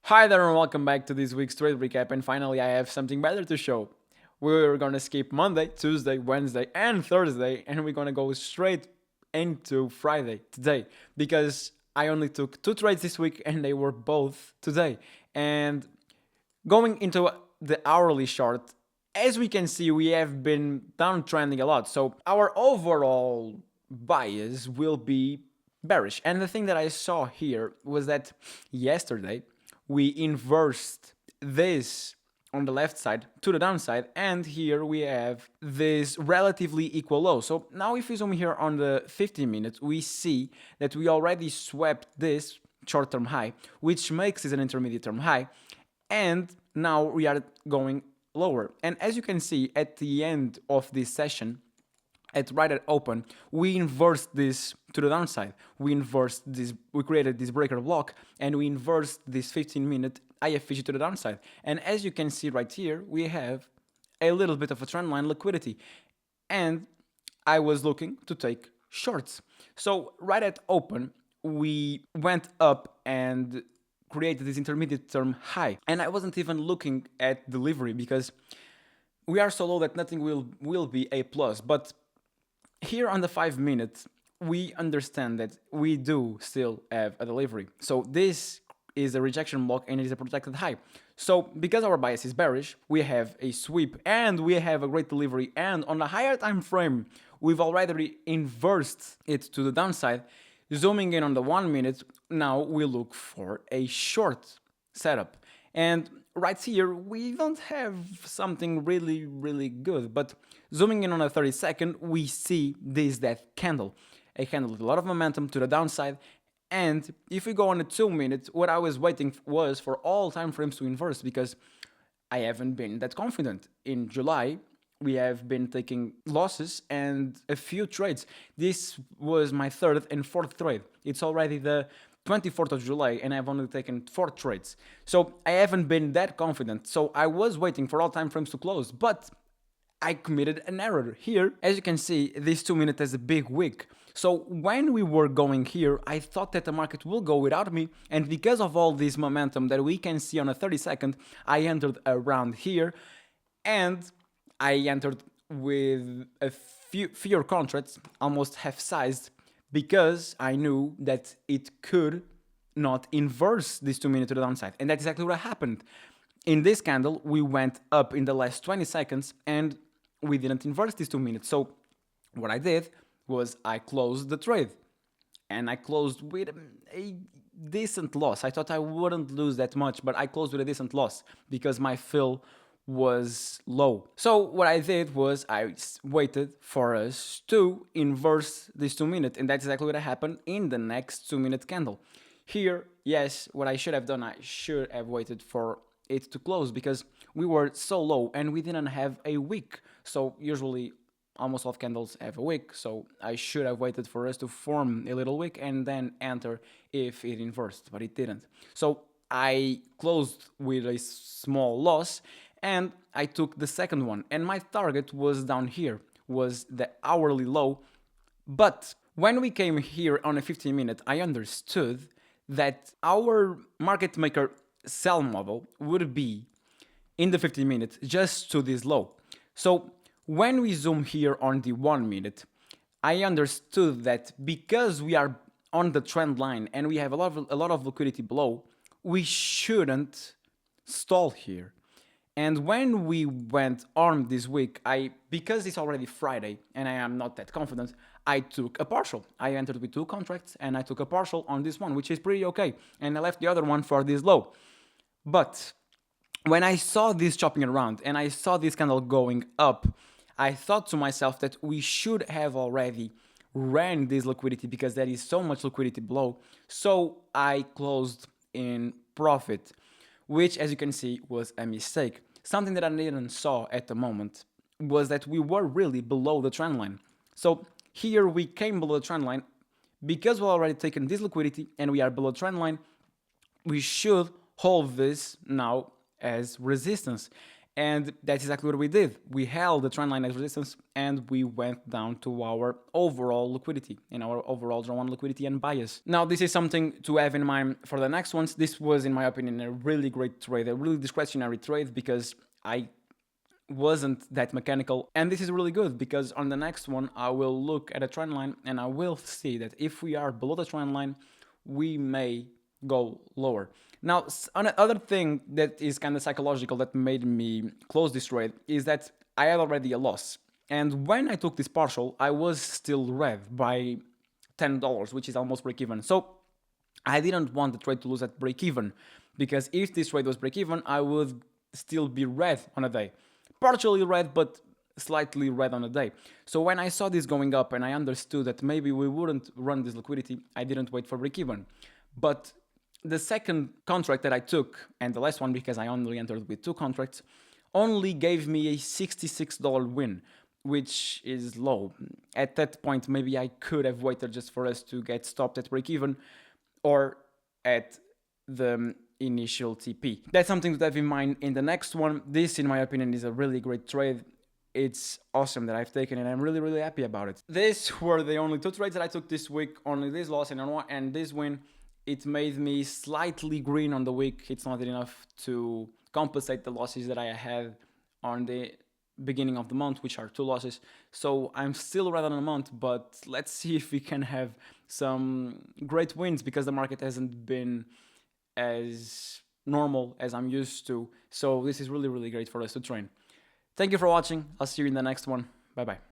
Hi there and welcome back to this week's trade recap, and finally I have something better to show. We're gonna skip Monday, Tuesday, Wednesday and Thursday, and we're gonna go straight into Friday today because I only took 2 trades this week and they were both today. And going into the hourly chart, as we can see, we have been downtrending a lot. So our overall bias will be bearish. And the thing that I saw here was that yesterday we inversed this on the left side to the downside, and here we have this relatively equal low. So now if we zoom here on the 15 minutes, we see that we already swept this short-term high, which makes it an intermediate-term high, and now we are going lower. And as you can see at the end of this session, right at open, we inversed this to the downside. We created this breaker block, and we inversed this 15-minute iFVG to the downside. And as you can see right here, we have a little bit of a trendline liquidity. And I was looking to take shorts. So right at open, we went up and created this intermediate term high. And I wasn't even looking at delivery because we are so low that nothing will be a plus. But here on the 5 minutes, we understand that we do still have a delivery. So this is a rejection block and it is a protected high. So because our bias is bearish, we have a sweep and we have a great delivery. And on a higher time frame, we've already inversed it to the downside. Zooming in on the 1 minute, now we look for a short setup. And right here, we don't have something really good, but zooming in on a 30-second, we see that candle. A candle with a lot of momentum to the downside. And if we go on a 2 minutes, what I was waiting was for all time frames to inverse because I haven't been that confident. In July, we have been taking losses and a few trades. This was my third and fourth trade. It's already the 24th of July and I've only taken 4 trades. So I haven't been that confident. So I was waiting for all time frames to close, but I committed an error here. As you can see, this 2 minute has a big wick. So when we were going here, I thought that the market will go without me. And because of all this momentum that we can see on a 30-second, I entered around here and I entered with a fewer contracts, almost half-sized, because I knew that it could not inverse this 2 minute to the downside. And that's exactly what happened. In this candle, we went up in the last 20 seconds and we didn't inverse this 2 minutes. So what I did was I closed the trade. And I closed with a decent loss. I thought I wouldn't lose that much, but I closed with a decent loss because my fill was low. So what I did was I waited for us to inverse this 2 minute, and that's exactly what happened in the next 2 minute candle. Here, yes, what I should have done, I should have waited for it to close because we were so low and we didn't have a wick. So usually almost all candles have a wick, so I should have waited for us to form a little wick and then enter if it inversed, but it didn't. So I closed with a small loss and I took the second one, and my target was down here, was the hourly low. But when we came here on a 15 minute, I understood that our market maker sell model would be in the 15 minutes just to this low. So when we zoom here on the 1 minute, I understood that because we are on the trend line and we have a lot of liquidity below, we shouldn't stall here. And when we went armed this week, because it's already Friday and I am not that confident, I took a partial. I entered with 2 contracts and I took a partial on this one, which is pretty okay. And I left the other one for this low. But when I saw this chopping around and I saw this candle going up, I thought to myself that we should have already ran this liquidity because there is so much liquidity below. So I closed in profit, which, as you can see, was a mistake. Something that I didn't saw at the moment was that we were really below the trend line. So here we came below the trend line. Because we've already taken this liquidity and we are below trend line, we should hold this now as resistance. And that's exactly what we did. We held the trend line as resistance and we went down to our overall liquidity and our overall draw on liquidity and bias. Now, this is something to have in mind for the next ones. This was, in my opinion, a really great trade, a really discretionary trade because I wasn't that mechanical. And this is really good because on the next one, I will look at a trend line and I will see that if we are below the trend line, we may go lower. Now, another thing that is kind of psychological that made me close this trade is that I had already a loss. And when I took this partial, I was still red by $10, which is almost break even. So I didn't want the trade to lose at break even because if this trade was break even, I would still be red on a day. Partially red, but slightly red on a day. So when I saw this going up and I understood that maybe we wouldn't run this liquidity, I didn't wait for break even. But the second contract that I took, and the last one because I only entered with 2 contracts, only gave me a $66 win, which is low. At that point, maybe I could have waited just for us to get stopped at break even or at the initial TP. That's something to have in mind in the next one. This, in my opinion, is a really great trade. It's awesome that I've taken it. I'm really, really happy about it. These were the only 2 trades that I took this week. Only this loss and this win. It made me slightly green on the week. It's not enough to compensate the losses that I had on the beginning of the month, which are 2 losses. So I'm still red on the month, but let's see if we can have some great wins because the market hasn't been as normal as I'm used to. So this is really, really great for us to train. Thank you for watching. I'll see you in the next one. Bye-bye.